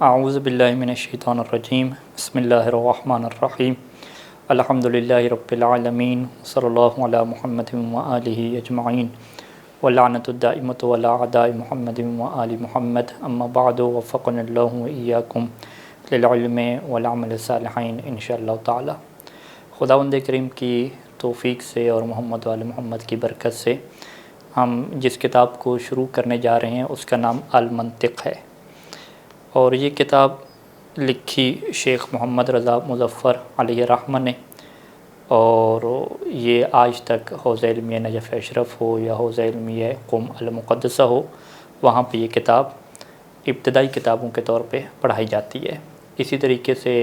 اعوذ باللہ من الشیطان الرجیم بسم اللہ الرحمن الرحیم الحمدللہ رب العالمین صلی اللہ علی محمد وآلہ اجمعین واللعنۃ الدائمۃ علی اعداء محمد وآل محمد اما بعد وفقنا اللہ وإیاکم للعلم والعمل الصالحین انشاءاللہ تعالی۔ خداوند کریم کی توفیق سے اور محمد وآل محمد کی برکت سے ہم جس کتاب کو شروع کرنے جا رہے ہیں اس کا نام المنطق ہے، اور یہ کتاب لکھی شیخ محمد رضا مظفر علیہ رحمہ نے، اور یہ آج تک حوزہ علمیہ نجف اشرف ہو یا حوزہ علمیہ قم المقدسہ ہو، وہاں پہ یہ کتاب ابتدائی کتابوں کے طور پہ پڑھائی جاتی ہے۔ اسی طریقے سے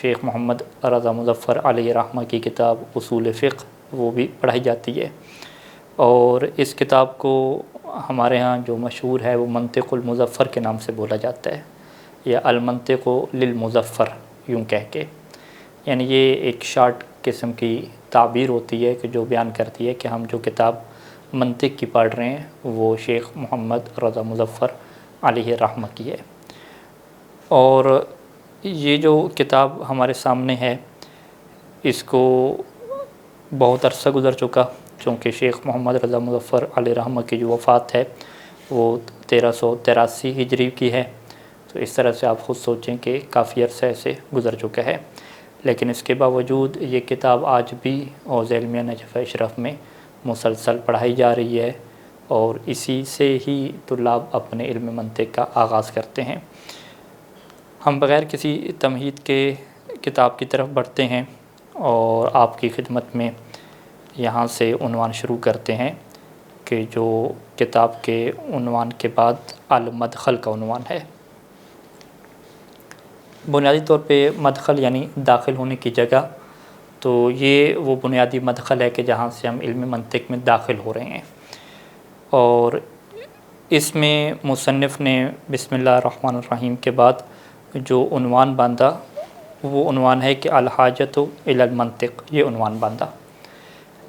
شیخ محمد رضا مظفر علیہ رحمہ کی کتاب اصول فقہ وہ بھی پڑھائی جاتی ہے، اور اس کتاب کو ہمارے ہاں جو مشہور ہے وہ منطق المظفر کے نام سے بولا جاتا ہے، یا المنطق للمظفر یوں کہہ کے، یعنی یہ ایک شارٹ قسم کی تعبیر ہوتی ہے کہ جو بیان کرتی ہے کہ ہم جو کتاب منطق کی پڑھ رہے ہیں وہ شیخ محمد رضا مظفر علیہ رحمہ کی ہے۔ اور یہ جو کتاب ہمارے سامنے ہے اس کو بہت عرصہ گزر چکا، چونکہ شیخ محمد رضا مظفر علیہ رحمہ کی جو وفات ہے وہ 1383 ہجری کی ہے، تو اس طرح سے آپ خود سوچیں کہ کافی عرصہ سے گزر چکا ہے، لیکن اس کے باوجود یہ کتاب آج بھی حوزہ علمیہ نجف اشرف میں مسلسل پڑھائی جا رہی ہے، اور اسی سے ہی طلاب اپنے علم منطق کا آغاز کرتے ہیں۔ ہم بغیر کسی تمہید کے کتاب کی طرف بڑھتے ہیں اور آپ کی خدمت میں یہاں سے عنوان شروع کرتے ہیں کہ جو کتاب کے عنوان کے بعد المدخل کا عنوان ہے۔ بنیادی طور پہ مدخل یعنی داخل ہونے کی جگہ، تو یہ وہ بنیادی مدخل ہے کہ جہاں سے ہم علم منطق میں داخل ہو رہے ہیں، اور اس میں مصنف نے بسم اللہ الرحمن الرحیم کے بعد جو عنوان باندھا وہ عنوان ہے کہ الحاجۃ الی المنطق، یہ عنوان باندھا،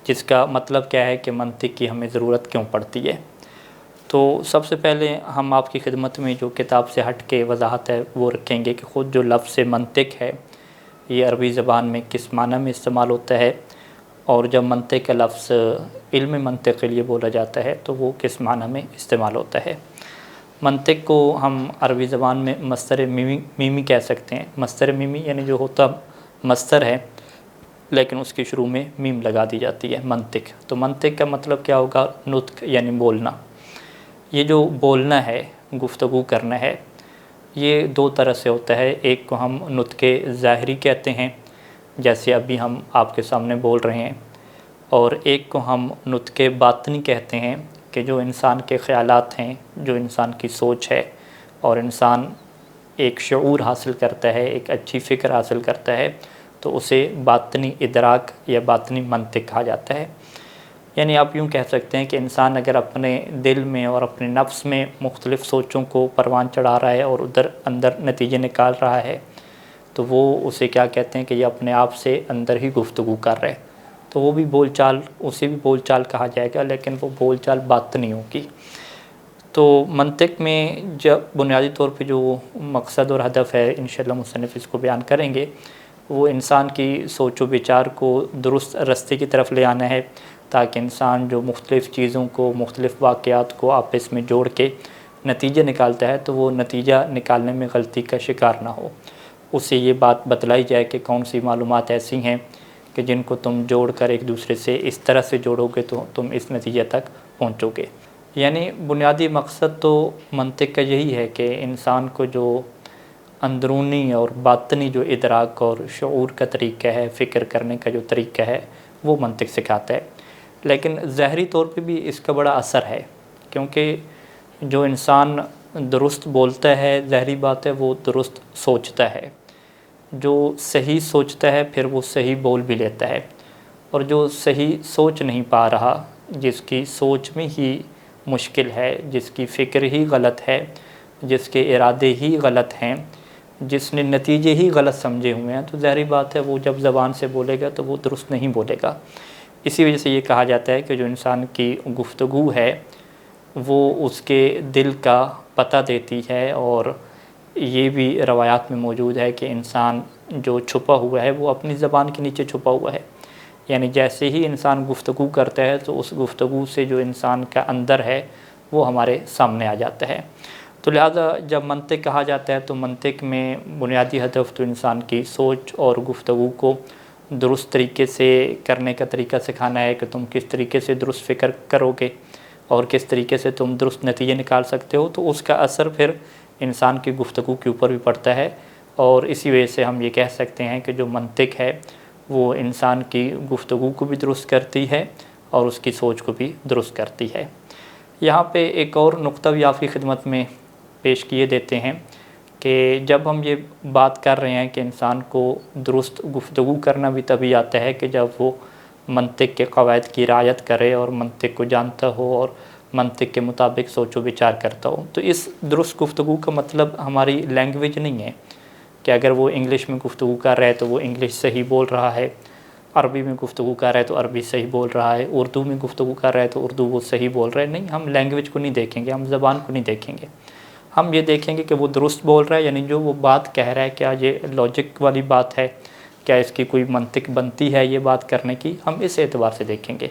جس کا مطلب کیا ہے کہ منطق کی ہمیں ضرورت کیوں پڑتی ہے۔ تو سب سے پہلے ہم آپ کی خدمت میں جو کتاب سے ہٹ کے وضاحت ہے وہ رکھیں گے کہ خود جو لفظ منطق ہے یہ عربی زبان میں کس معنی میں استعمال ہوتا ہے، اور جب منطق کا لفظ علم منطق کے لیے بولا جاتا ہے تو وہ کس معنی میں استعمال ہوتا ہے۔ منطق کو ہم عربی زبان میں مصدر میمی کہہ سکتے ہیں۔ مصدر میمی یعنی جو ہوتا مصدر ہے لیکن اس کے شروع میں میم لگا دی جاتی ہے، منطق۔ تو منطق کا مطلب کیا ہوگا؟ نطق یعنی بولنا۔ یہ جو بولنا ہے، گفتگو کرنا ہے، یہ دو طرح سے ہوتا ہے۔ ایک کو ہم نطق ظاہری کہتے ہیں، جیسے ابھی ہم آپ کے سامنے بول رہے ہیں، اور ایک کو ہم نطق باطنی کہتے ہیں کہ جو انسان کے خیالات ہیں، جو انسان کی سوچ ہے، اور انسان ایک شعور حاصل کرتا ہے، ایک اچھی فکر حاصل کرتا ہے، تو اسے باطنی ادراک یا باطنی منطق کہا جاتا ہے۔ یعنی آپ یوں کہہ سکتے ہیں کہ انسان اگر اپنے دل میں اور اپنے نفس میں مختلف سوچوں کو پروان چڑھا رہا ہے اور ادھر اندر نتیجے نکال رہا ہے، تو وہ اسے کیا کہتے ہیں کہ یہ اپنے آپ سے اندر ہی گفتگو کر رہے، تو وہ بھی بول چال، اسے بھی بول چال کہا جائے گا، لیکن وہ بول چال باطنی ہوگی۔ تو منطق میں جب بنیادی طور پہ جو مقصد اور ہدف ہے، انشاءاللہ مصنف اس کو بیان کریں گے، وہ انسان کی سوچ و بچار کو درست رستے کی طرف لے آنا ہے، تاکہ انسان جو مختلف چیزوں کو، مختلف واقعات کو آپس میں جوڑ کے نتیجے نکالتا ہے تو وہ نتیجہ نکالنے میں غلطی کا شکار نہ ہو۔ اسے یہ بات بتلائی جائے کہ کون سی معلومات ایسی ہیں کہ جن کو تم جوڑ کر ایک دوسرے سے اس طرح سے جوڑو گے تو تم اس نتیجے تک پہنچو گے۔ یعنی بنیادی مقصد تو منطق کا یہی ہے کہ انسان کو جو اندرونی اور باطنی جو ادراک اور شعور کا طریقہ ہے، فکر کرنے کا جو طریقہ ہے، وہ منطق سکھاتا ہے۔ لیکن ظاہری طور پہ بھی اس کا بڑا اثر ہے، کیونکہ جو انسان درست بولتا ہے، ظاہری بات ہے وہ درست سوچتا ہے۔ جو صحیح سوچتا ہے پھر وہ صحیح بول بھی لیتا ہے، اور جو صحیح سوچ نہیں پا رہا، جس کی سوچ میں ہی مشکل ہے، جس کی فکر ہی غلط ہے، جس کے ارادے ہی غلط ہیں، جس نے نتیجے ہی غلط سمجھے ہوئے ہیں، تو ظاہری بات ہے وہ جب زبان سے بولے گا تو وہ درست نہیں بولے گا۔ اسی وجہ سے یہ کہا جاتا ہے کہ جو انسان کی گفتگو ہے وہ اس کے دل کا پتہ دیتی ہے، اور یہ بھی روایات میں موجود ہے کہ انسان جو چھپا ہوا ہے وہ اپنی زبان کے نیچے چھپا ہوا ہے، یعنی جیسے ہی انسان گفتگو کرتا ہے تو اس گفتگو سے جو انسان کا اندر ہے وہ ہمارے سامنے آ جاتا ہے۔ تو لہٰذا جب منطق کہا جاتا ہے تو منطق میں بنیادی ہدف تو انسان کی سوچ اور گفتگو کو درست طریقے سے کرنے کا طریقہ سکھانا ہے کہ تم کس طریقے سے درست فکر کرو گے اور کس طریقے سے تم درست نتیجے نکال سکتے ہو، تو اس کا اثر پھر انسان کی گفتگو کے اوپر بھی پڑتا ہے، اور اسی وجہ سے ہم یہ کہہ سکتے ہیں کہ جو منطق ہے وہ انسان کی گفتگو کو بھی درست کرتی ہے اور اس کی سوچ کو بھی درست کرتی ہے۔ یہاں پہ ایک اور نقطہ بھی آپ کی خدمت میں پیش کیے دیتے ہیں کہ جب ہم یہ بات کر رہے ہیں کہ انسان کو درست گفتگو کرنا بھی تبھی آتا ہے کہ جب وہ منطق کے قواعد کی رعایت کرے اور منطق کو جانتا ہو اور منطق کے مطابق سوچ و بچار کرتا ہو۔ تو اس درست گفتگو کا مطلب ہماری لینگویج نہیں ہے کہ اگر وہ انگلش میں گفتگو کر رہا ہے تو وہ انگلش صحیح بول رہا ہے، عربی میں گفتگو کر رہا ہے تو عربی صحیح بول رہا ہے، اردو میں گفتگو کر رہا ہے تو اردو وہ صحیح بول رہا ہے۔ نہیں، ہم لینگویج کو نہیں دیکھیں گے، ہم زبان کو نہیں دیکھیں گے، ہم یہ دیکھیں گے کہ وہ درست بول رہا ہے، یعنی جو وہ بات کہہ رہا ہے کیا یہ لاجک والی بات ہے، کیا اس کی کوئی منطق بنتی ہے یہ بات کرنے کی، ہم اس اعتبار سے دیکھیں گے۔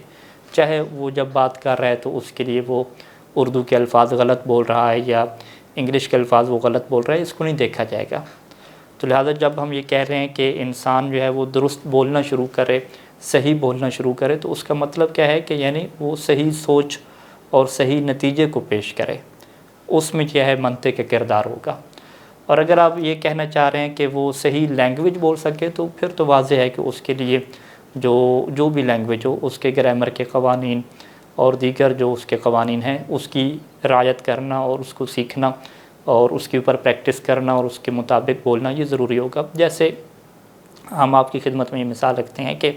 چاہے وہ جب بات کر رہا ہے تو اس کے لیے وہ اردو کے الفاظ غلط بول رہا ہے یا انگلش کے الفاظ وہ غلط بول رہا ہے، اس کو نہیں دیکھا جائے گا۔ تو لہٰذا جب ہم یہ کہہ رہے ہیں کہ انسان جو ہے وہ درست بولنا شروع کرے، صحیح بولنا شروع کرے، تو اس کا مطلب کیا ہے کہ یعنی وہ صحیح سوچ اور صحیح نتیجے کو پیش کرے، اس میں کیا ہے منطق کا کردار ہوگا۔ اور اگر آپ یہ کہنا چاہ رہے ہیں کہ وہ صحیح لینگویج بول سکے تو پھر تو واضح ہے کہ اس کے لیے جو بھی لینگویج ہو اس کے گرامر کے قوانین اور دیگر جو اس کے قوانین ہیں اس کی رعایت کرنا اور اس کو سیکھنا اور اس کے اوپر پریکٹس کرنا اور اس کے مطابق بولنا یہ ضروری ہوگا۔ جیسے ہم آپ کی خدمت میں یہ مثال رکھتے ہیں کہ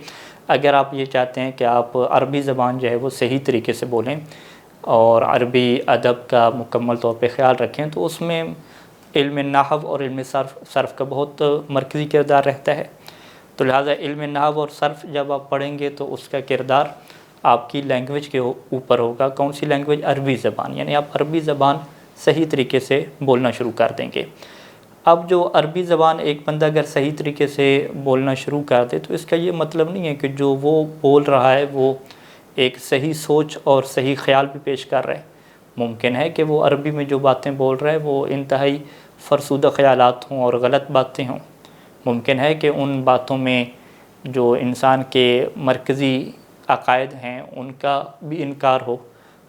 اگر آپ یہ چاہتے ہیں کہ آپ عربی زبان جو ہے وہ صحیح طریقے سے بولیں اور عربی ادب کا مکمل طور پہ خیال رکھیں تو اس میں علم نحو اور علم صرف کا بہت مرکزی کردار رہتا ہے۔ تو لہٰذا علم نحو اور صرف جب آپ پڑھیں گے تو اس کا کردار آپ کی لینگویج کے اوپر ہوگا۔ کون سی لینگویج؟ عربی زبان، یعنی آپ عربی زبان صحیح طریقے سے بولنا شروع کر دیں گے۔ اب جو عربی زبان ایک بندہ اگر صحیح طریقے سے بولنا شروع کر دے تو اس کا یہ مطلب نہیں ہے کہ جو وہ بول رہا ہے وہ ایک صحیح سوچ اور صحیح خیال بھی پیش کر رہا ہے۔ ممکن ہے کہ وہ عربی میں جو باتیں بول رہا ہے وہ انتہائی فرسودہ خیالات ہوں اور غلط باتیں ہوں۔ ممکن ہے کہ ان باتوں میں جو انسان کے مرکزی عقائد ہیں ان کا بھی انکار ہو،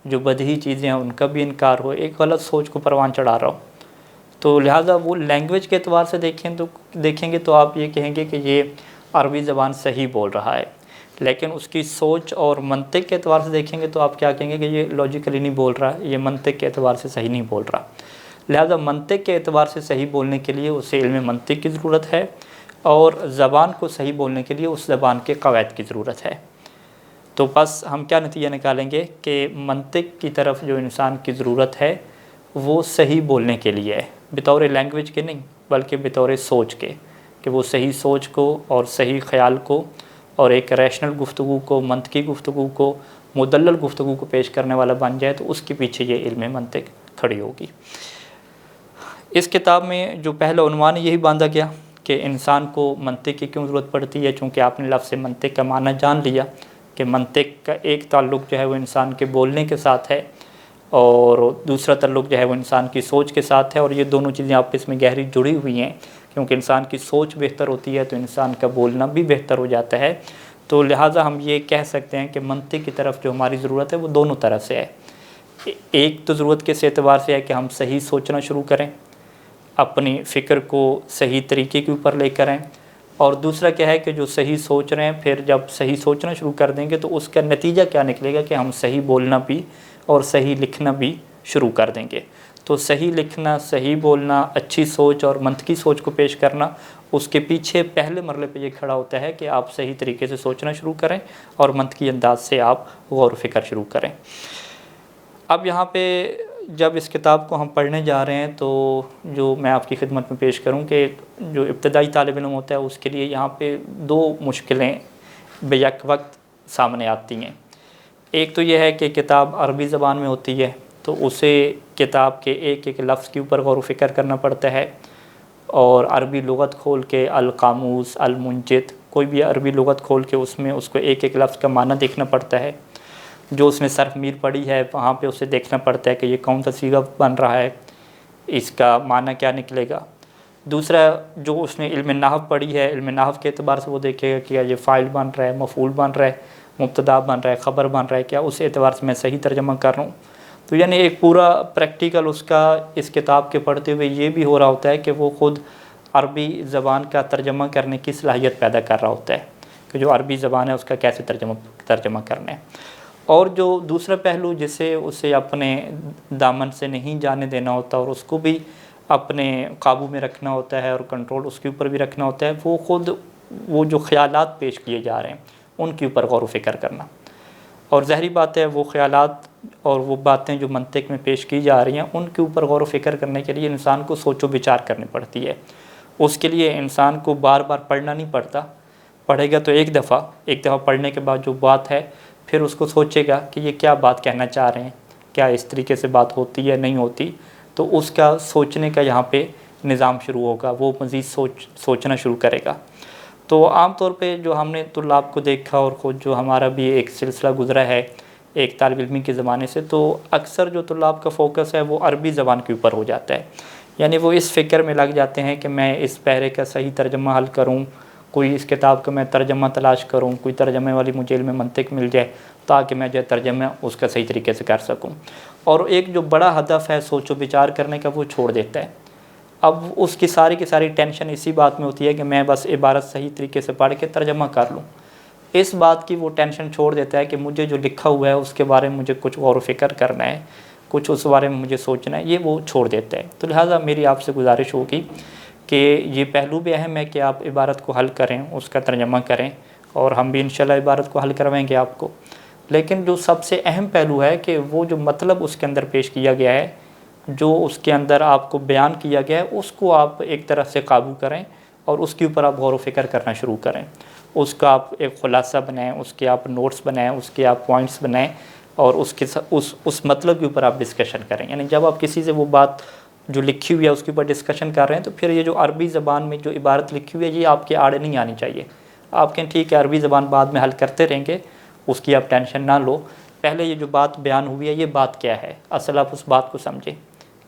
جو بدیہی چیزیں ہیں ان کا بھی انکار ہو، ایک غلط سوچ کو پروان چڑھا رہا ہو۔ تو لہٰذا وہ لینگویج کے اعتبار سے دیکھیں گے تو آپ یہ کہیں گے کہ یہ عربی زبان صحیح بول رہا ہے، لیکن اس کی سوچ اور منطق کے اعتبار سے دیکھیں گے تو آپ کیا کہیں گے کہ یہ لاجیکلی نہیں بول رہا، یہ منطق کے اعتبار سے صحیح نہیں بول رہا۔ لہٰذا منطق کے اعتبار سے صحیح بولنے کے لیے اسے علم منطق کی ضرورت ہے، اور زبان کو صحیح بولنے کے لیے اس زبان کے قواعد کی ضرورت ہے۔ تو بس ہم کیا نتیجہ نکالیں گے کہ منطق کی طرف جو انسان کی ضرورت ہے وہ صحیح بولنے کے لیے ہے، بطور لینگویج کے نہیں بلکہ بطور سوچ کے، کہ وہ صحیح سوچ کو اور صحیح خیال کو اور ایک ریشنل گفتگو کو، منطقی گفتگو کو، مدلل گفتگو کو پیش کرنے والا بن جائے، تو اس کے پیچھے یہ علم منطق کھڑی ہوگی۔ اس کتاب میں جو پہلا عنوان یہی باندھا گیا کہ انسان کو منطق کی کیوں ضرورت پڑتی ہے، چونکہ آپ نے لفظ منطق کا معنی جان لیا کہ منطق کا ایک تعلق جو ہے وہ انسان کے بولنے کے ساتھ ہے اور دوسرا تعلق جو ہے وہ انسان کی سوچ کے ساتھ ہے، اور یہ دونوں چیزیں آپس میں گہری جڑی ہوئی ہیں، کیونکہ انسان کی سوچ بہتر ہوتی ہے تو انسان کا بولنا بھی بہتر ہو جاتا ہے۔ تو لہٰذا ہم یہ کہہ سکتے ہیں کہ منطق کی طرف جو ہماری ضرورت ہے وہ دونوں طرح سے ہے۔ ایک تو ضرورت کس اعتبار سے ہے کہ ہم صحیح سوچنا شروع کریں، اپنی فکر کو صحیح طریقے کے اوپر لے کریں، اور دوسرا کیا ہے کہ جو صحیح سوچ رہے ہیں پھر جب صحیح سوچنا شروع کر دیں گے تو اس کا نتیجہ کیا نکلے گا کہ ہم صحیح بولنا بھی اور صحیح لکھنا بھی شروع کر دیں گے۔ تو صحیح لکھنا، صحیح بولنا، اچھی سوچ اور منطقی سوچ کو پیش کرنا، اس کے پیچھے پہلے مرحلے پہ یہ کھڑا ہوتا ہے کہ آپ صحیح طریقے سے سوچنا شروع کریں اور منطقی انداز سے آپ غور و فکر شروع کریں۔ اب یہاں پہ جب اس کتاب کو ہم پڑھنے جا رہے ہیں تو جو میں آپ کی خدمت میں پیش کروں کہ جو ابتدائی طالب علم ہوتا ہے اس کے لیے یہاں پہ دو مشکلیں بیک وقت سامنے آتی ہیں۔ ایک تو یہ ہے کہ کتاب عربی زبان میں ہوتی ہے تو اسے کتاب کے ایک ایک لفظ کے اوپر غور و فکر کرنا پڑتا ہے، اور عربی لغت کھول کے القاموس، المنجد، کوئی بھی عربی لغت کھول کے اس میں اس کو ایک ایک لفظ کا معنی دیکھنا پڑتا ہے. جو اس نے صرف میر پڑھی ہے وہاں پہ اسے دیکھنا پڑتا ہے کہ یہ کون سا صیغہ بن رہا ہے، اس کا معنی کیا نکلے گا. دوسرا جو اس نے علم نحو پڑھی ہے، علم نحو کے اعتبار سے وہ دیکھے گا کہ یہ فاعل بن رہا ہے، مفعول بن رہا ہے، مبتدا بن رہا ہے، خبر بن رہا ہے، کیا اس اعتبار سے میں صحیح ترجمہ کر رہا ہوں. تو یعنی ایک پورا پریکٹیکل اس کا اس کتاب کے پڑھتے ہوئے یہ بھی ہو رہا ہوتا ہے کہ وہ خود عربی زبان کا ترجمہ کرنے کی صلاحیت پیدا کر رہا ہوتا ہے کہ جو عربی زبان ہے اس کا کیسے ترجمہ کرنا ہے. اور جو دوسرا پہلو جسے اسے اپنے دامن سے نہیں جانے دینا ہوتا اور اس کو بھی اپنے قابو میں رکھنا ہوتا ہے اور کنٹرول اس کے اوپر بھی رکھنا ہوتا ہے، وہ خود وہ جو خیالات پیش کیے جا رہے ہیں ان کے اوپر غور و فکر کرنا. اور ظاہری بات ہے وہ خیالات اور وہ باتیں جو منطق میں پیش کی جا رہی ہیں ان کے اوپر غور و فکر کرنے کے لیے انسان کو سوچ و بچار کرنی پڑتی ہے. اس کے لیے انسان کو بار بار پڑھنا نہیں پڑتا، پڑھے گا تو ایک دفعہ پڑھنے کے بعد جو بات ہے پھر اس کو سوچے گا کہ یہ کیا بات کہنا چاہ رہے ہیں، کیا اس طریقے سے بات ہوتی ہے نہیں ہوتی. تو اس کا سوچنے کا یہاں پہ نظام شروع ہوگا، وہ مزید سوچنا شروع کرے گا. تو عام طور پہ جو ہم نے طلاب کو دیکھا اور خود جو ہمارا بھی ایک سلسلہ گزرا ہے ایک طالب علمی کے زمانے سے، تو اکثر جو طلاب کا فوکس ہے وہ عربی زبان کے اوپر ہو جاتا ہے. یعنی وہ اس فکر میں لگ جاتے ہیں کہ میں اس پیرے کا صحیح ترجمہ حل کروں، کوئی اس کتاب کا میں ترجمہ تلاش کروں، کوئی ترجمے والی مجھے علم منطق مل جائے تاکہ میں جو ترجمہ اس کا صحیح طریقے سے کر سکوں. اور ایک جو بڑا ہدف ہے سوچ و بچار کرنے کا وہ چھوڑ دیتا ہے. اب اس کی ساری ٹینشن اسی بات میں ہوتی ہے کہ میں بس عبارت صحیح طریقے سے پڑھ کے ترجمہ کر لوں. اس بات کی وہ ٹینشن چھوڑ دیتا ہے کہ مجھے جو لکھا ہوا ہے اس کے بارے میں مجھے کچھ غور و فکر کرنا ہے، کچھ اس بارے میں مجھے سوچنا ہے، یہ وہ چھوڑ دیتا ہے. تو لہٰذا میری آپ سے گزارش ہوگی کہ یہ پہلو بھی اہم ہے کہ آپ عبارت کو حل کریں، اس کا ترجمہ کریں، اور ہم بھی انشاءاللہ عبارت کو حل کروائیں گے آپ کو. لیکن جو سب سے اہم پہلو ہے کہ وہ جو مطلب اس کے اندر پیش کیا گیا ہے، جو اس کے اندر آپ کو بیان کیا گیا ہے، اس کو آپ ایک طرح سے قابو کریں اور اس کے اوپر آپ غور و فکر کرنا شروع کریں. اس کا آپ ایک خلاصہ بنائیں، اس کے آپ نوٹس بنائیں، اس کے آپ پوائنٹس بنائیں اور اس مطلب کے اوپر آپ ڈسکشن کریں. یعنی جب آپ کسی سے وہ بات جو لکھی ہوئی ہے اس کے اوپر ڈسکشن کر رہے ہیں تو پھر یہ جو عربی زبان میں جو عبارت لکھی ہوئی ہے یہ آپ کے آڑے نہیں آنی چاہیے. آپ کہیں ٹھیک ہے عربی زبان بعد میں حل کرتے رہیں گے، اس کی آپ ٹینشن نہ لو، پہلے یہ جو بات بیان ہوئی ہے یہ بات کیا ہے، اصل آپ اس بات کو سمجھیں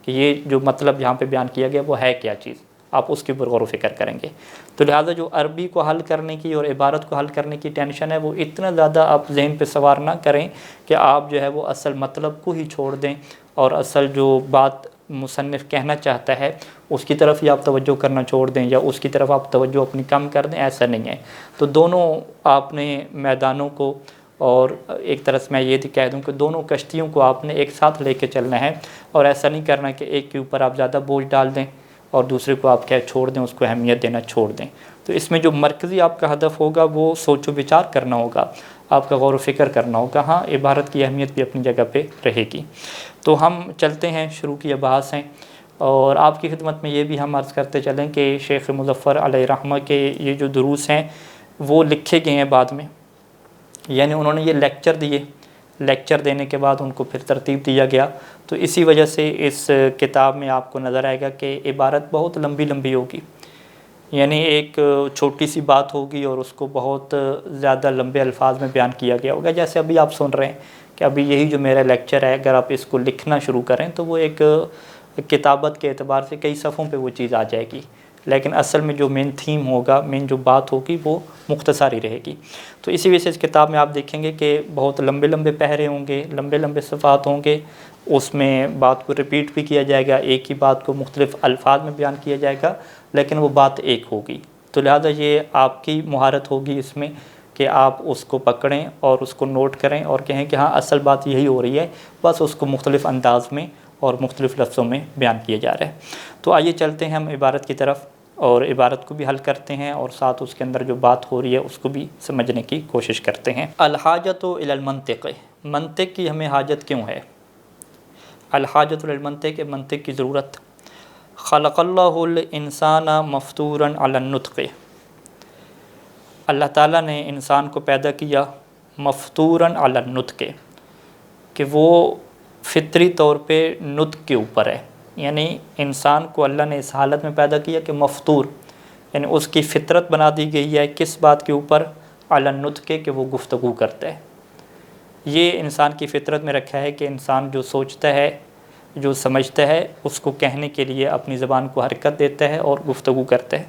کہ یہ جو مطلب یہاں پہ بیان کیا گیا وہ ہے کیا چیز، آپ اس کے اوپر غور و فکر کریں گے. تو لہٰذا جو عربی کو حل کرنے کی اور عبارت کو حل کرنے کی ٹینشن ہے وہ اتنا زیادہ آپ ذہن پہ سوار نہ کریں کہ آپ جو ہے وہ اصل مطلب کو ہی چھوڑ دیں اور اصل جو بات مصنف کہنا چاہتا ہے اس کی طرف ہی آپ توجہ کرنا چھوڑ دیں یا اس کی طرف آپ توجہ اپنی کم کر دیں. ایسا نہیں ہے. تو دونوں آپ نے میدانوں کو، اور ایک طرح سے میں یہ کہہ دوں کہ دونوں کشتیوں کو آپ نے ایک ساتھ لے کے چلنا ہے، اور ایسا نہیں کرنا کہ ایک کے اوپر آپ زیادہ بوجھ ڈال دیں اور دوسرے کو آپ چھوڑ دیں، اس کو اہمیت دینا چھوڑ دیں. تو اس میں جو مرکزی آپ کا ہدف ہوگا وہ سوچ و بچار کرنا ہوگا، آپ کا غور و فکر کرنا ہوگا. ہاں عبارت کی اہمیت بھی اپنی جگہ پہ رہے گی. تو ہم چلتے ہیں، شروع کی بحث ہیں، اور آپ کی خدمت میں یہ بھی ہم عرض کرتے چلیں کہ شیخ مظفر علیہ رحمہ کے یہ جو دروس ہیں وہ لکھے گئے ہیں بعد میں. یعنی انہوں نے یہ لیکچر دیے، لیکچر دینے کے بعد ان کو پھر ترتیب دیا گیا. تو اسی وجہ سے اس کتاب میں آپ کو نظر آئے گا کہ عبارت بہت لمبی ہوگی. یعنی ایک چھوٹی سی بات ہوگی اور اس کو بہت زیادہ لمبے الفاظ میں بیان کیا گیا ہوگا. جیسے ابھی آپ سن رہے ہیں کہ ابھی یہی جو میرا لیکچر ہے اگر آپ اس کو لکھنا شروع کریں تو وہ ایک کتابت کے اعتبار سے کئی صفحوں پہ وہ چیز آ جائے گی، لیکن اصل میں جو مین تھیم ہوگا، مین جو بات ہوگی وہ مختصر ہی رہے گی. تو اسی وجہ سے اس کتاب میں آپ دیکھیں گے کہ بہت لمبے پہرے ہوں گے، لمبے صفحات ہوں گے. اس میں بات کو ریپیٹ بھی کیا جائے گا، ایک ہی بات کو مختلف الفاظ میں بیان کیا جائے گا، لیکن وہ بات ایک ہوگی. تو لہذا یہ آپ کی مہارت ہوگی اس میں کہ آپ اس کو پکڑیں اور اس کو نوٹ کریں اور کہیں کہ ہاں اصل بات یہی ہو رہی ہے، بس اس کو مختلف انداز میں اور مختلف لفظوں میں بیان کیا جا رہا ہے. تو آئیے چلتے ہیں ہم عبارت کی طرف اور عبارت کو بھی حل کرتے ہیں اور ساتھ اس کے اندر جو بات ہو رہی ہے اس کو بھی سمجھنے کی کوشش کرتے ہیں. الحاجۃ الی المنطق، منطق کی ہمیں حاجت کیوں ہے؟ الحاجۃ الی المنطق، منطق کی ضرورت. خلق اللہ الانسان مفطورا علی النطق، اللہ تعالیٰ نے انسان کو پیدا کیا مفطورا علی النطق، کہ وہ فطری طور پہ نطق کے اوپر ہے. یعنی انسان کو اللہ نے اس حالت میں پیدا کیا کہ مفطور، یعنی اس کی فطرت بنا دی گئی ہے کس بات کے اوپر؟ علی النطق، کہ وہ گفتگو کرتا ہے۔ یہ انسان کی فطرت میں رکھا ہے کہ انسان جو سوچتا ہے، جو سمجھتا ہے، اس کو کہنے کے لیے اپنی زبان کو حرکت دیتا ہے اور گفتگو کرتا ہے۔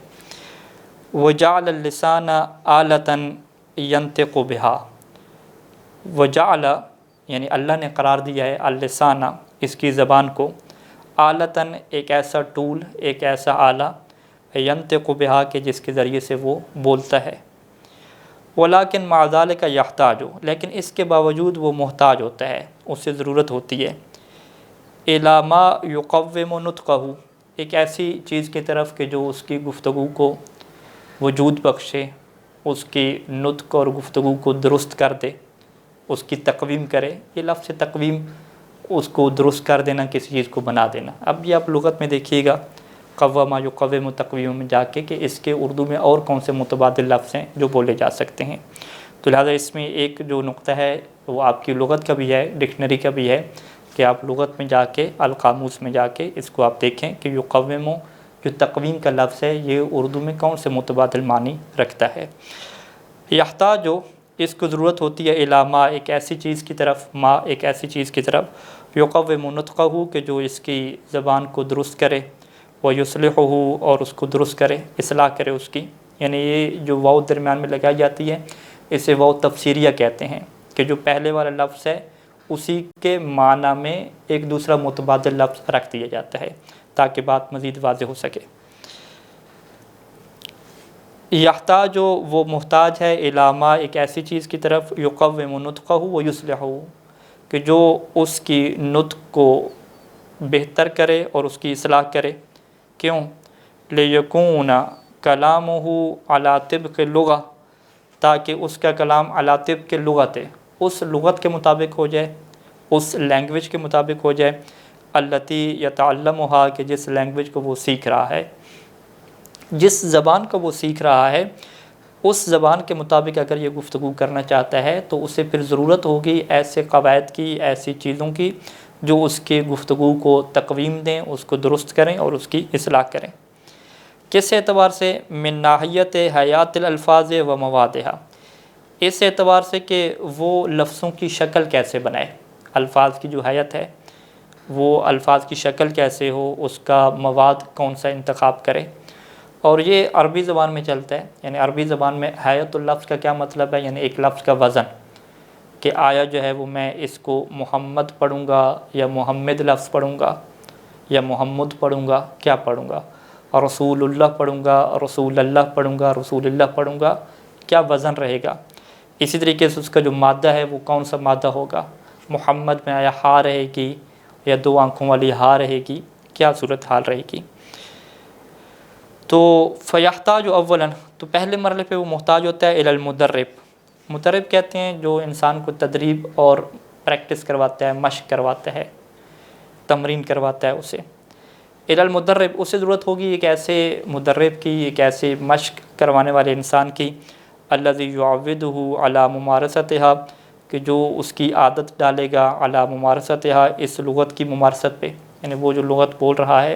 وجعل اللسان آلۃ ینطق بہا، وجعل یعنی اللہ نے قرار دیا ہے اللسان، اس کی زبان کو، آلۃ ایک ایسا ٹول، ایک ایسا آلہ، ینطق بہا کہ جس کے ذریعے سے وہ بولتا ہے۔ ولیکن مع ذلک یحتاج، لیکن اس کے باوجود وہ محتاج ہوتا ہے، اس سے ضرورت ہوتی ہے، الی ما یقوم نطقہ، ایک ایسی چیز کی طرف کہ جو اس کی گفتگو کو وجود بخشے، اس کی نطق اور گفتگو کو درست کر دے، اس کی تقویم کرے۔ یہ لفظ تقویم، اس کو درست کر دینا، کسی چیز کو بنا دینا۔ اب یہ آپ لغت میں دیکھیے گا، قوّم یقوم تقویم میں جا کے کہ اس کے اردو میں اور کون سے متبادل لفظ ہیں جو بولے جا سکتے ہیں۔ تو لہٰذا اس میں ایک جو نقطہ ہے وہ آپ کی لغت کا بھی ہے، ڈکشنری کا بھی ہے، کہ آپ لغت میں جا کے، القاموس میں جا کے اس کو آپ دیکھیں کہ یقوم، جو تقویم کا لفظ ہے، یہ اردو میں کون سے متبادل معنی رکھتا ہے۔ یحتاج، اس کو ضرورت ہوتی ہے، الی ما، ایک ایسی چیز کی طرف، ما ایک ایسی چیز کی طرف، یقوم نطقہ، کہ جو اس کی زبان کو درست کرے، ویصلحہ، اور اس کو درست کرے، اصلاح کرے اس کی، یعنی یہ جو واو درمیان میں لگائی جاتی ہے اسے واو تفسیریہ کہتے ہیں، کہ جو پہلے والا لفظ ہے اسی کے معنی میں ایک دوسرا متبادل لفظ رکھ دیا جاتا ہے تاکہ بات مزید واضح ہو سکے۔ یحتاج، وہ محتاج ہے، الی ما، ایک ایسی چیز کی طرف، یقوم نطقہ ویصلحہ، کہ جو اس کی نطق کو بہتر کرے اور اس کی اصلاح کرے۔ کیوں؟ لیکون کلامہ علی طبق اللغہ، تاکہ اس کا کلام علی طبق لغت، اس لغت کے مطابق ہو جائے، اس لینگویج کے مطابق ہو جائے، التی یتعلمھا، کہ جس لینگویج کو وہ سیکھ رہا ہے، جس زبان کو وہ سیکھ رہا ہے، اس زبان کے مطابق اگر یہ گفتگو کرنا چاہتا ہے تو اسے پھر ضرورت ہوگی ایسے قواعد کی، ایسی چیزوں کی جو اس کے گفتگو کو تقویم دیں، اس کو درست کریں اور اس کی اصلاح کریں۔ کس اعتبار سے؟ من ناحیت حیات الالفاظ و موادھا، اس اعتبار سے کہ وہ لفظوں کی شکل کیسے بنائے، الفاظ کی جو حیت ہے، وہ الفاظ کی شکل کیسے ہو، اس کا مواد کون سا انتخاب کرے۔ اور یہ عربی زبان میں چلتا ہے، یعنی عربی زبان میں حیت اللفظ کا کیا مطلب ہے؟ یعنی ایک لفظ کا وزن، کہ آیا جو ہے وہ میں اس کو محمد پڑھوں گا یا محمد لفظ پڑھوں گا یا محمد پڑھوں گا، کیا پڑھوں گا، اور رسول اللہ پڑھوں گا، رسول اللہ پڑھوں گا، رسول اللہ پڑھوں گا، کیا وزن رہے گا۔ اسی طریقے سے اس کا جو مادہ ہے وہ کون سا مادہ ہوگا، محمد میں آیا ہا رہے گی یا دو آنکھوں والی ہا رہے گی، کیا صورت حال رہے گی۔ تو فیحتاج اولاً، تو پہلے مرحلے پہ وہ محتاج ہوتا ہے، الی المدرب، مدرب کہتے ہیں جو انسان کو تدریب اور پریکٹس کرواتا ہے، مشق کرواتا ہے، تمرین کرواتا ہے اسے، الی المدرب، اسے ضرورت ہوگی ایک ایسے مدرب کی، ایک ایسے مشق کروانے والے انسان کی، الذی یعودہ علی ممارستھا، کہ جو اس کی عادت ڈالے گا، علی ممارستھا، اس لغت کی ممارست پہ، یعنی وہ جو لغت بول رہا ہے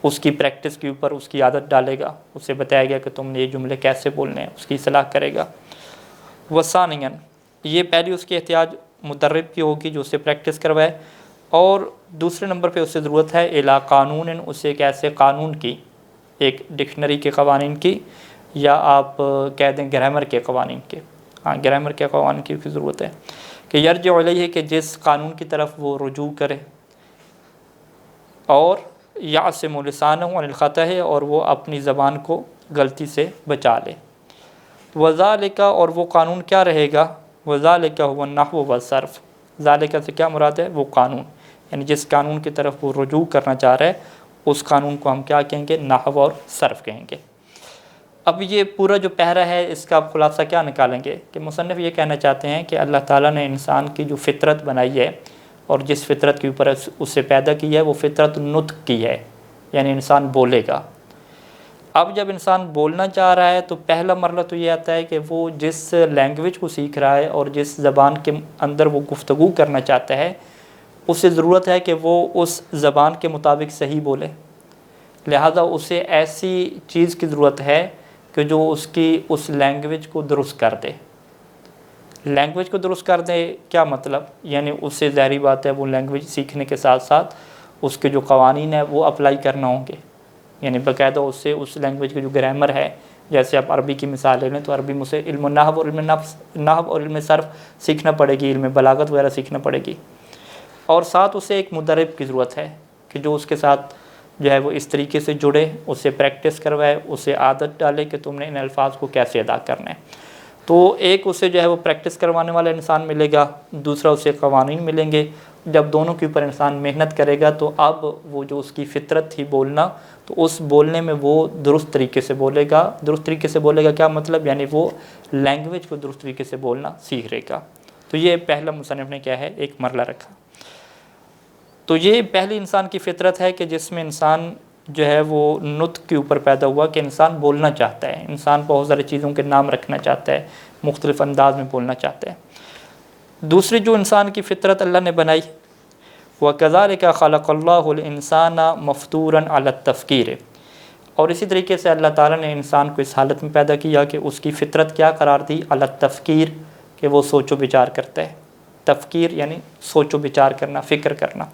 اس کی پریکٹس کے اوپر اس کی عادت ڈالے گا، اسے بتایا گیا کہ تم نے یہ جملے کیسے بولنے ہیں، اس کی اصلاح کرے گا۔ وثانیاً، یہ پہلی اس کی احتیاج مدرب کی ہوگی جو اسے پریکٹس کروائے، اور دوسرے نمبر پہ اسے ضرورت ہے الی قانون، اسے ایک ایسے قانون کی، ایک ڈکشنری کے قوانین کی، یا آپ کہہ دیں گرامر کے قوانین کے، ہاں گرامر کے قوانین کی ضرورت ہے، کہ یرجع الیہ، کہ جس قانون کی طرف وہ رجوع کرے، اور یعصم لسانہ عن الخطأ، اور وہ اپنی زبان کو غلطی سے بچا لے۔ وذالک، اور وہ قانون کیا رہے گا، وذالک هو النحو والصرف، ذالک سے کیا مراد ہے، وہ قانون، یعنی جس قانون کی طرف وہ رجوع کرنا چاہ رہا ہے اس قانون کو ہم کیا کہیں گے، نحو اور صرف کہیں گے۔ اب یہ پورا جو پہرا ہے اس کا آپ خلاصہ کیا نکالیں گے، کہ مصنف یہ کہنا چاہتے ہیں کہ اللہ تعالیٰ نے انسان کی جو فطرت بنائی ہے اور جس فطرت کے اوپر اسے پیدا کی ہے وہ فطرت نطق کی ہے، یعنی انسان بولے گا۔ اب جب انسان بولنا چاہ رہا ہے تو پہلا مرحلہ تو یہ آتا ہے کہ وہ جس لینگویج کو سیکھ رہا ہے اور جس زبان کے اندر وہ گفتگو کرنا چاہتا ہے اسے ضرورت ہے کہ وہ اس زبان کے مطابق صحیح بولے، لہذا اسے ایسی چیز کی ضرورت ہے کہ جو اس کی اس لینگویج کو درست کر دے۔ لینگویج کو درست کر دے کیا مطلب؟ یعنی اس سے ظاہری بات ہے وہ لینگویج سیکھنے کے ساتھ ساتھ اس کے جو قوانین ہیں وہ اپلائی کرنا ہوں گے، یعنی باقاعدہ اس سے اس لینگویج کے جو گرامر ہے، جیسے آپ عربی کی مثال لے لیں تو عربی میں اسے علم النحو اور نحو اور علم صرف سیکھنا پڑے گی، علم بلاغت وغیرہ سیکھنا پڑے گی، اور ساتھ اسے ایک مدرب کی ضرورت ہے کہ جو اس کے ساتھ جو ہے وہ اس طریقے سے جڑے، اسے پریکٹس کروائے، اسے عادت ڈالے کہ تم نے ان الفاظ کو کیسے ادا کرنا ہے۔ تو ایک اسے جو ہے وہ پریکٹس کروانے والا انسان ملے گا، دوسرا اسے قوانین ملیں گے۔ جب دونوں کے اوپر انسان محنت کرے گا تو اب وہ جو اس کی فطرت تھی بولنا، تو اس بولنے میں وہ درست طریقے سے بولے گا۔ درست طریقے سے بولے گا کیا مطلب؟ یعنی وہ لینگویج کو درست طریقے سے بولنا سیکھ لے گا۔ تو یہ پہلا مصنف نے کیا ہے، ایک مرحلہ رکھا۔ تو یہ پہلی انسان کی فطرت ہے کہ جس میں انسان جو ہے وہ نطق کے اوپر پیدا ہوا کہ انسان بولنا چاہتا ہے، انسان بہت ساری چیزوں کے نام رکھنا چاہتا ہے، مختلف انداز میں بولنا چاہتا ہے۔ دوسری جو انسان کی فطرت اللہ نے بنائی، وَكَذَلِكَ خَلَقَ اللَّهُ الْإِنسَانَ مَفْطُورًا عَلَى التَّفْكِيرِ، اور اسی طریقے سے اللہ تعالیٰ نے انسان کو اس حالت میں پیدا کیا کہ اس کی فطرت کیا قرار دی، علی التفکیر، کہ وہ سوچ و بچار کرتا ہے۔ تفکیر یعنی سوچ و بچار کرنا، فکر کرنا،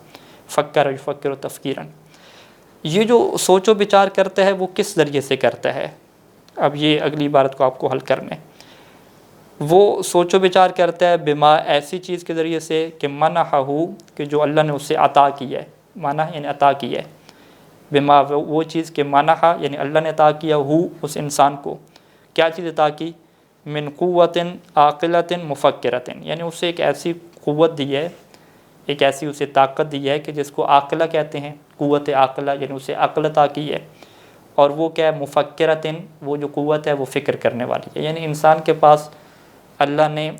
فکر یفکر تفکیراً۔ یہ جو سوچ و بچار کرتا ہے وہ کس ذریعے سے کرتا ہے؟ اب یہ اگلی عبارت کو آپ کو حل کرنا ہے۔ وہ سوچ و بچار کرتا ہے بما، ایسی چیز کے ذریعے سے کہ منحہ، کہ جو اللہ نے اسے عطا کی ہے، منح یعنی عطا کی ہے، بما وہ چیز کہ منحہ یعنی اللہ نے عطا کیا ہو اس انسان کو، کیا چیز عطا کی؟ من قوت عاقلۃ مفکرۃ، یعنی اسے ایک ایسی قوت دی ہے، ایک ایسی اسے طاقت دی ہے کہ جس کو عاقلہ کہتے ہیں، قوت عاقلہ، یعنی اسے عقل عطا کی ہے، اور وہ کیا ہے؟ مفکرۃ، وہ جو قوت ہے وہ فکر کرنے والی ہے۔ یعنی انسان کے پاس اللہ نے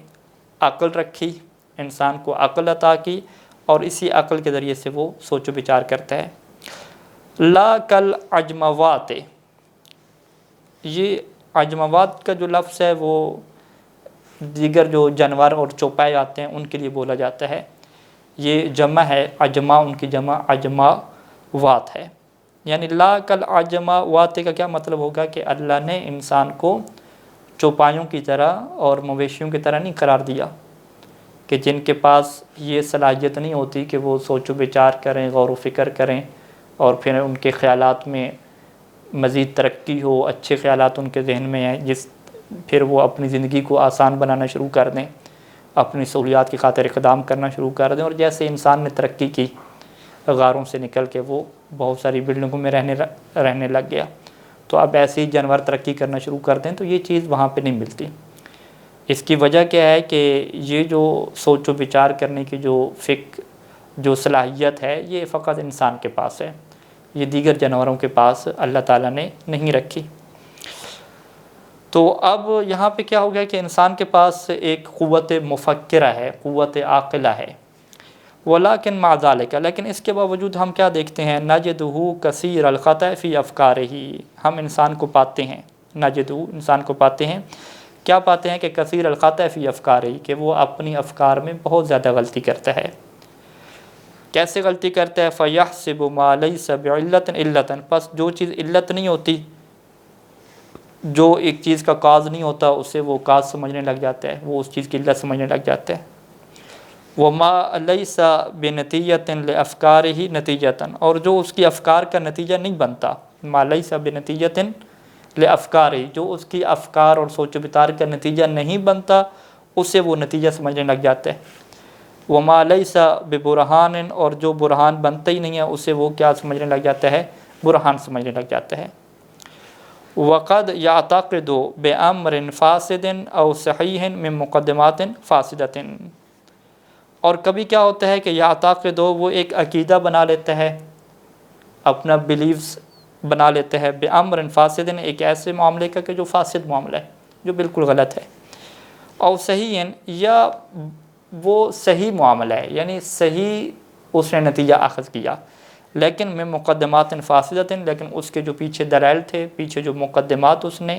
عقل رکھی، انسان کو عقل عطا کی، اور اسی عقل کے ذریعے سے وہ سوچ و بچار کرتا ہے۔ لا کل عجموات، یہ عجموات کا جو لفظ ہے وہ دیگر جو جانور اور چوپائے آتے ہیں ان کے لیے بولا جاتا ہے، یہ جمع ہے عجما، ان کی جمع عجموات ہے۔ یعنی لا کل عجموات کا کیا مطلب ہوگا کہ اللہ نے انسان کو چوپایوں کی طرح اور مویشیوں کی طرح نہیں قرار دیا کہ جن کے پاس یہ صلاحیت نہیں ہوتی کہ وہ سوچ و بچار کریں، غور و فکر کریں، اور پھر ان کے خیالات میں مزید ترقی ہو، اچھے خیالات ان کے ذہن میں ہیں، پھر وہ اپنی زندگی کو آسان بنانا شروع کر دیں، اپنی سہولیات کی خاطر اقدام کرنا شروع کر دیں، اور جیسے انسان نے ترقی کی، غاروں سے نکل کے وہ بہت ساری بلڈنگوں میں رہنے لگ گیا، تو اب ایسے ہی جانور ترقی کرنا شروع کر دیں، تو یہ چیز وہاں پہ نہیں ملتی۔ اس کی وجہ کیا ہے کہ یہ جو سوچ و بچار کرنے کی جو صلاحیت ہے یہ فقط انسان کے پاس ہے، یہ دیگر جانوروں کے پاس اللہ تعالیٰ نے نہیں رکھی۔ تو اب یہاں پہ کیا ہو گیا کہ انسان کے پاس ایک قوت مفکرہ ہے، قوت عاقلہ ہے، ولیکن مع ذالک، لیکن اس کے باوجود ہم کیا دیکھتے ہیں؟ نجدہ کثیر الخطأ فی افکارہ، ہم انسان کو پاتے ہیں، نجدہ انسان کو پاتے ہیں، کیا پاتے ہیں کہ کثیر الخطأ فی افکارہ، کہ وہ اپنی افکار میں بہت زیادہ غلطی کرتا ہے۔ کیسے غلطی کرتا ہے؟ فیحسب ما لیس بعلۃ علۃ، پس جو چیز علت نہیں ہوتی، جو ایک چیز کا کاز نہیں ہوتا، اسے وہ کاز سمجھنے لگ جاتا ہے، وہ اس چیز کی علت سمجھنے لگ جاتا ہے۔ وما لیس بنتیجۃ لافکارہ نتیجۃ، اور جو اس کی افکار کا نتیجہ نہیں بنتا، ما لیس بنتیجۃ لافکارہ، جو اس کی افکار اور سوچ و بچار کا نتیجہ نہیں بنتا، اسے وہ نتیجہ سمجھنے لگ جاتا ہے۔ وما لیس ببرہان، اور جو برہان بنتا ہی نہیں ہے اسے وہ کیا سمجھنے لگ جاتا ہے؟ برہان سمجھنے لگ جاتا ہے۔ وقد یعتقد بامر فاسد او صحیح من مقدمات فاسدۃ، اور کبھی کیا ہوتا ہے کہ یعتقد، وہ ایک عقیدہ بنا لیتا ہے، اپنا بلیفز بنا لیتا ہے، بامر فاسد، ایک ایسے معاملے کا کہ جو فاسد معاملہ ہے، جو بالکل غلط ہے، او صحیح، یا وہ صحیح معاملہ ہے، یعنی صحیح اس نے نتیجہ اخذ کیا، لیکن میں مقدمات فاسدۃ، لیکن اس کے جو پیچھے دلائل تھے، پیچھے جو مقدمات اس نے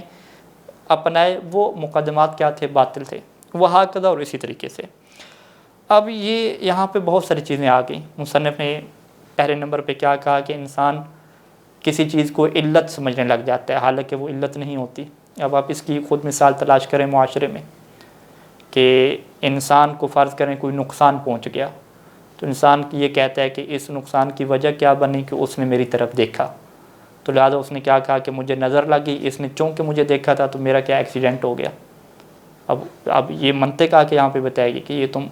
اپنائے، وہ مقدمات کیا تھے؟ باطل تھے۔ وہکذا، اور اسی طریقے سے اب یہ یہاں پہ بہت ساری چیزیں آ گئیں. مصنف نے پہلے نمبر پہ کیا کہا کہ انسان کسی چیز کو علت سمجھنے لگ جاتا ہے حالانکہ وہ علت نہیں ہوتی. اب آپ اس کی خود مثال تلاش کریں معاشرے میں کہ انسان کو فرض کریں کوئی نقصان پہنچ گیا تو انسان یہ کہتا ہے کہ اس نقصان کی وجہ کیا بنی کہ اس نے میری طرف دیکھا تو لہٰذا اس نے کیا کہا کہ مجھے نظر لگی, اس نے چونکہ مجھے دیکھا تھا تو میرا کیا ایکسیڈنٹ ہو گیا. اب یہ منطق آ کے یہاں پہ بتائے گی کہ یہ تم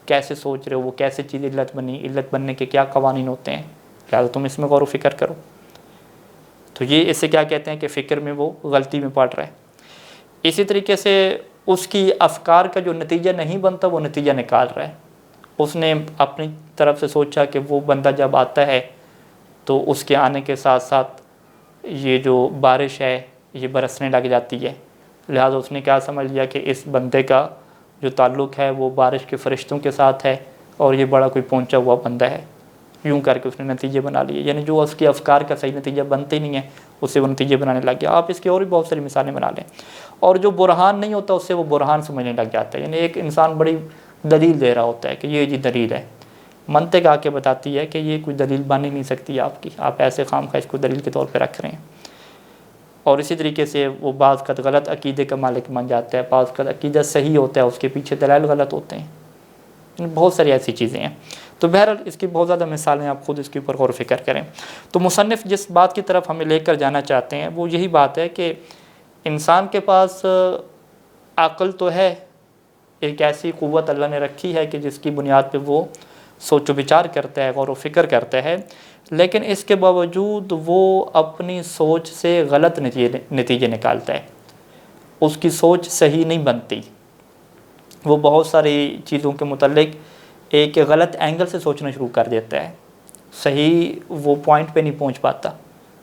کیسے سوچ رہے ہو, وہ کیسے چیز علت بنی, علت بننے کے کیا قوانین ہوتے ہیں, لہٰذا تم اس میں غور و فکر کرو. تو یہ اس سے کیا کہتے ہیں کہ فکر میں وہ غلطی میں پڑ رہا ہے. اسی طریقے سے اس کی افکار کا جو نتیجہ نہیں بنتا وہ نتیجہ نکال رہا ہے. اس نے اپنی طرف سے سوچا کہ وہ بندہ جب آتا ہے تو اس کے آنے کے ساتھ ساتھ یہ جو بارش ہے یہ برسنے لگ جاتی ہے, لہٰذا اس نے کیا سمجھ لیا کہ اس بندے کا جو تعلق ہے وہ بارش کے فرشتوں کے ساتھ ہے اور یہ بڑا کوئی پہنچا ہوا بندہ ہے. یوں کر کے اس نے نتیجے بنا لیے, یعنی جو اس کے افکار کا صحیح نتیجہ بنتے نہیں ہے اس سے وہ نتیجے بنانے لگ گیا. آپ اس کی اور بھی بہت ساری مثالیں بنا لیں. اور جو برہان نہیں ہوتا اس سے وہ برہان سمجھنے لگ جاتا ہے. یعنی ایک انسان بڑی دلیل دے رہا ہوتا ہے کہ یہ جی دلیل ہے, منطق آ کے بتاتی ہے کہ یہ کوئی دلیل بن ہی نہیں سکتی آپ کی, آپ ایسے خام خواہ اس کو دلیل کے طور پہ رکھ رہے ہیں. اور اسی طریقے سے وہ بعض کا غلط عقیدے کا مالک بن جاتا ہے, بعض کا عقیدہ صحیح ہوتا ہے اس کے پیچھے دلائل غلط ہوتے ہیں. بہت ساری ایسی چیزیں ہیں. تو بہرحال اس کی بہت زیادہ مثالیں, آپ خود اس کے اوپر غور و فکر کریں. تو مصنف جس بات کی طرف ہمیں لے کر جانا چاہتے ہیں وہ یہی بات ہے کہ انسان کے پاس عقل تو ہے, ایک ایسی قوت اللہ نے رکھی ہے کہ جس کی بنیاد پہ وہ سوچ و بچار کرتا ہے, غور و فکر کرتا ہے, لیکن اس کے باوجود وہ اپنی سوچ سے غلط نتیجے نکالتا ہے. اس کی سوچ صحیح نہیں بنتی. وہ بہت ساری چیزوں کے متعلق ایک غلط اینگل سے سوچنا شروع کر دیتا ہے, صحیح وہ پوائنٹ پہ نہیں پہنچ پاتا,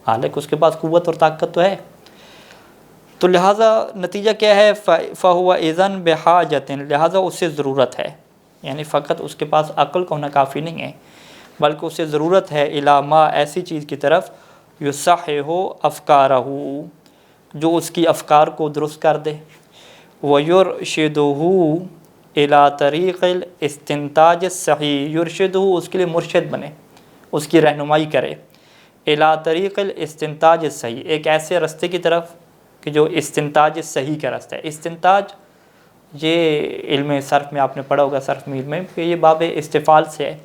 حالانکہ اس کے پاس قوت اور طاقت تو ہے. تو لہٰذا نتیجہ کیا ہے, فَهُوَ إِذًا بِحَاجَةٍ, لہٰذا اس سے ضرورت ہے. یعنی فقط اس کے پاس عقل کا ہونا کافی نہیں ہے بلکہ اسے ضرورت ہے اِلیٰ مَا, ایسی چیز کی طرف, يُصَحِّحُ أَفْكَارَهُ, جو اس کی افکار کو درست کر دے, وَيُرْشِدُهُ إِلَىٰ طَرِيقِ الْاِسْتِنْتَاجِ الصَّحِيحِ, يُرْشِدُهُ اس کے لیے مرشد بنے, اس کی رہنمائی کرے, إِلَىٰ طَرِيقِ الْاِسْتِنْتَاجِ الصَّحِيحِ, ایک ایسے رستے کی طرف کہ جو استنتاج صحیح کا رستہ ہے. استنتاج یہ علم صرف میں آپ نے پڑھا ہوگا, صرف میں علم میں, کہ یہ باب استفعال سے ہے.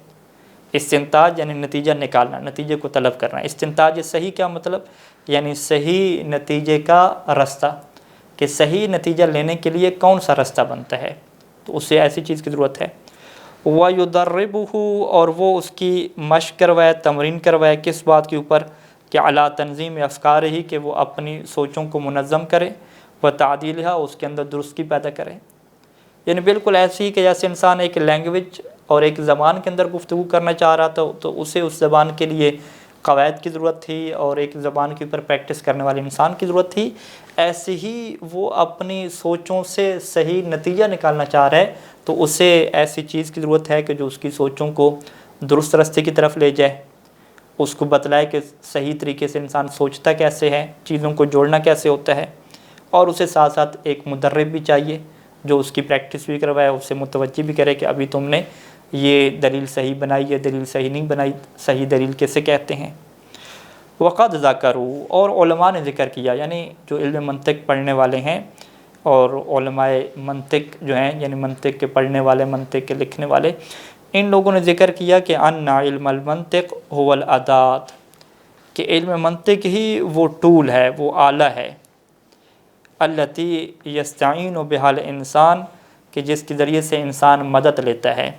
استنتاج یعنی نتیجہ نکالنا, نتیجے کو طلب کرنا. استنتاج صحیح کیا مطلب, یعنی صحیح نتیجے کا رستہ, کہ صحیح نتیجہ لینے کے لیے کون سا رستہ بنتا ہے, تو اس سے ایسی چیز کی ضرورت ہے. وَيُدَرِّبُهُ, اور وہ اس کی مشق کروائے, تمرین کروائے, کس بات کے اوپر, کہ علی تنظیم افکار ہی, کہ وہ اپنی سوچوں کو منظم کرے, و تعدیلها, اس کے اندر درستی پیدا کرے. یعنی بالکل ایسی ہی کہ جیسے انسان ایک لینگویج اور ایک زبان کے اندر گفتگو کرنا چاہ رہا تھا تو اسے اس زبان کے لیے قواعد کی ضرورت تھی اور ایک زبان کے اوپر پریکٹس کرنے والے انسان کی ضرورت تھی, ایسے ہی وہ اپنی سوچوں سے صحیح نتیجہ نکالنا چاہ رہا ہے تو اسے ایسی چیز کی ضرورت ہے کہ جو اس کی سوچوں کو درست راستے کی طرف لے جائے, اس کو بتلائے کہ صحیح طریقے سے انسان سوچتا کیسے ہے, چیزوں کو جوڑنا کیسے ہوتا ہے. اور اسے ساتھ ساتھ ایک مدرب بھی چاہیے جو اس کی پریکٹس بھی کروائے, اسے متوجہ بھی کرے کہ ابھی تم نے یہ دلیل صحیح بنائی, یہ دلیل صحیح نہیں بنائی, صحیح دلیل کیسے کہتے ہیں. وقد ذکروا, اور علماء نے ذکر کیا, یعنی جو علم منطق پڑھنے والے ہیں اور علماء منطق جو ہیں, یعنی منطق کے پڑھنے والے, منطق کے لکھنے والے, ان لوگوں نے ذکر کیا کہ ان علم المنطق هو الادات, کہ علم منطق ہی وہ ٹول ہے, وہ آلہ ہے, التی یستعین بها الانسان, کہ جس کے ذریعے سے انسان مدد لیتا ہے,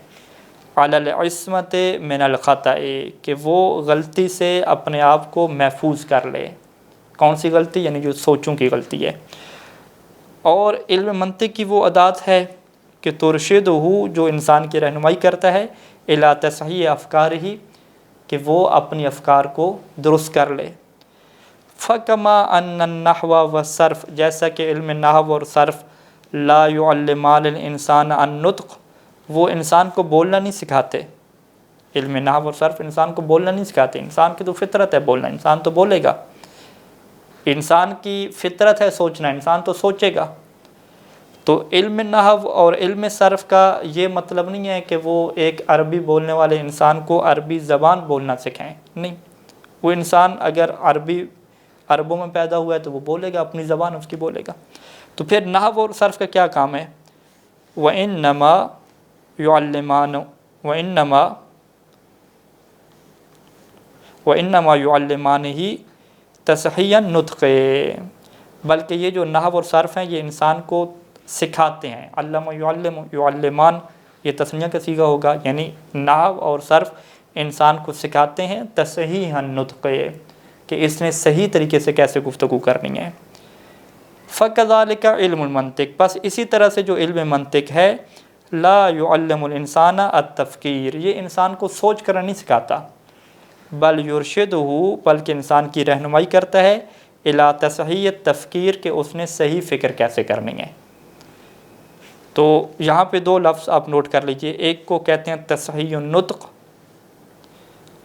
علی العصمت من الخطأ, کہ وہ غلطی سے اپنے آپ کو محفوظ کر لے. کون سی غلطی, یعنی جو سوچوں کی غلطی ہے. اور علم منطق کی وہ ادات ہے کہ ترشدہ, جو انسان کی رہنمائی کرتا ہے, الی تصحیح افکار ہی, کہ وہ اپنی افکار کو درست کر لے. فکما ان النحو والصرف, جیسا کہ علم نحو اور صرف, لا يعلمان الانسان النطق, وہ انسان کو بولنا نہیں سکھاتے. علم نحو اور صرف انسان کو بولنا نہیں سکھاتے, انسان کی تو فطرت ہے بولنا, انسان تو بولے گا, انسان کی فطرت ہے سوچنا, انسان تو سوچے گا. تو علم نحو اور علم صرف کا یہ مطلب نہیں ہے کہ وہ ایک عربی بولنے والے انسان کو عربی زبان بولنا سکھائیں، نہیں، وہ انسان اگر عربوں میں پیدا ہوا ہے تو وہ بولے گا، اپنی زبان اس کی بولے گا۔ تو پھر نحو اور صرف کا کیا کام ہے؟ وَإِنَّمَا يُعَلِّمَانِهِ تَصْحِيحَ النُّطْقِ، بلکہ یہ جو نحو اور صرف ہیں یہ انسان کو سکھاتے ہیں۔ علم یعلمان، یہ تسنیہ کا صیغہ ہوگا، یعنی نحو اور صرف انسان کو سکھاتے ہیں تصحیح النطق، کہ اس نے صحیح طریقے سے کیسے گفتگو کرنی ہے۔ فَكَذَلِكَ علم المنطق، بس اسی طرح سے جو علم منطق ہے، لا يعلم الانسان التفکیر، یہ انسان کو سوچ کر نہیں سکھاتا، بل یرشدہ، بلکہ انسان کی رہنمائی کرتا ہے، الی تصحیح التفکیر، کہ اس نے صحیح فکر کیسے کرنی ہے۔ تو یہاں پہ دو لفظ آپ نوٹ کر لیجئے، ایک کو کہتے ہیں تصحیح النطق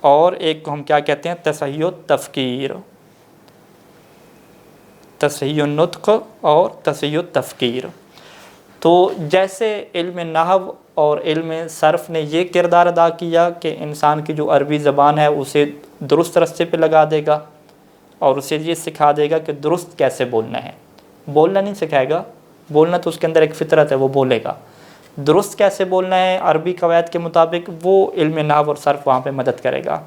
اور ایک کو ہم کیا کہتے ہیں؟ تصحیح التفکیر۔ تصحیح النطق اور تصحیح التفکیر۔ تو جیسے علم نحو اور علم صرف نے یہ کردار ادا کیا کہ انسان کی جو عربی زبان ہے اسے درست رستے پہ لگا دے گا اور اسے یہ سکھا دے گا کہ درست کیسے بولنا ہے، بولنا نہیں سکھائے گا، بولنا تو اس کے اندر ایک فطرت ہے، وہ بولے گا، درست کیسے بولنا ہے عربی قواعد کے مطابق وہ علم نحو اور صرف وہاں پہ مدد کرے گا۔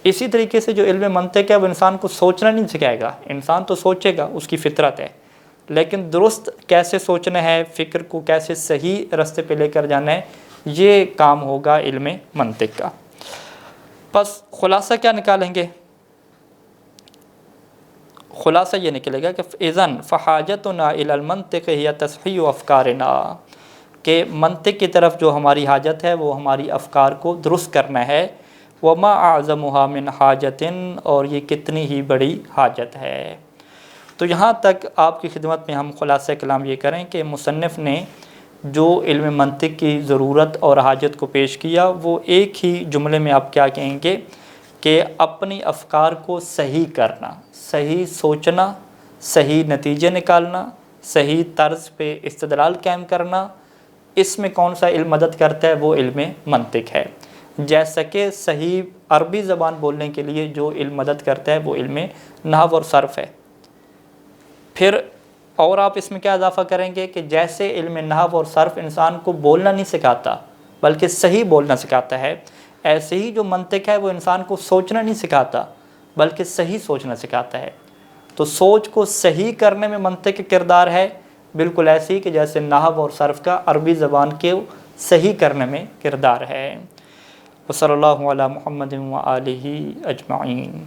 اسی طریقے سے جو علم منطق ہے وہ انسان کو سوچنا نہیں سکھائے گا، انسان تو سوچے گا، اس کی فطرت ہے، لیکن درست کیسے سوچنا ہے، فکر کو کیسے صحیح رستے پہ لے کر جانا ہے، یہ کام ہوگا علم منطق کا۔ بس خلاصہ کیا نکالیں گے؟ خلاصہ یہ نکلے گا کہ اذن فحاجتنا الی المنطق ہی تصحیح افکارنا، کہ منطق کی طرف جو ہماری حاجت ہے وہ ہماری افکار کو درست کرنا ہے، وما اعظمها من حاجت، اور یہ کتنی ہی بڑی حاجت ہے۔ تو یہاں تک آپ کی خدمت میں ہم خلاصہ کلام یہ کریں کہ مصنف نے جو علم منطق کی ضرورت اور حاجت کو پیش کیا وہ ایک ہی جملے میں آپ کیا کہیں گے کہ اپنی افکار کو صحیح کرنا، صحیح سوچنا، صحیح نتیجے نکالنا، صحیح طرز پہ استدلال قائم کرنا، اس میں کون سا علم مدد کرتا ہے؟ وہ علم منطق ہے۔ جیسا کہ صحیح عربی زبان بولنے کے لیے جو علم مدد کرتا ہے وہ علم نحو اور صرف ہے۔ پھر اور آپ اس میں کیا اضافہ کریں گے کہ جیسے علم نحو اور صرف انسان کو بولنا نہیں سکھاتا بلکہ صحیح بولنا سکھاتا ہے، ایسے ہی جو منطق ہے وہ انسان کو سوچنا نہیں سکھاتا بلکہ صحیح سوچنا سکھاتا ہے۔ تو سوچ کو صحیح کرنے میں منطق کا کردار ہے، بالکل ایسے ہی کہ جیسے نحو اور صرف کا عربی زبان کے صحیح کرنے میں کردار ہے۔ وصلی اللہ علی محمد و آلہ اجمعین۔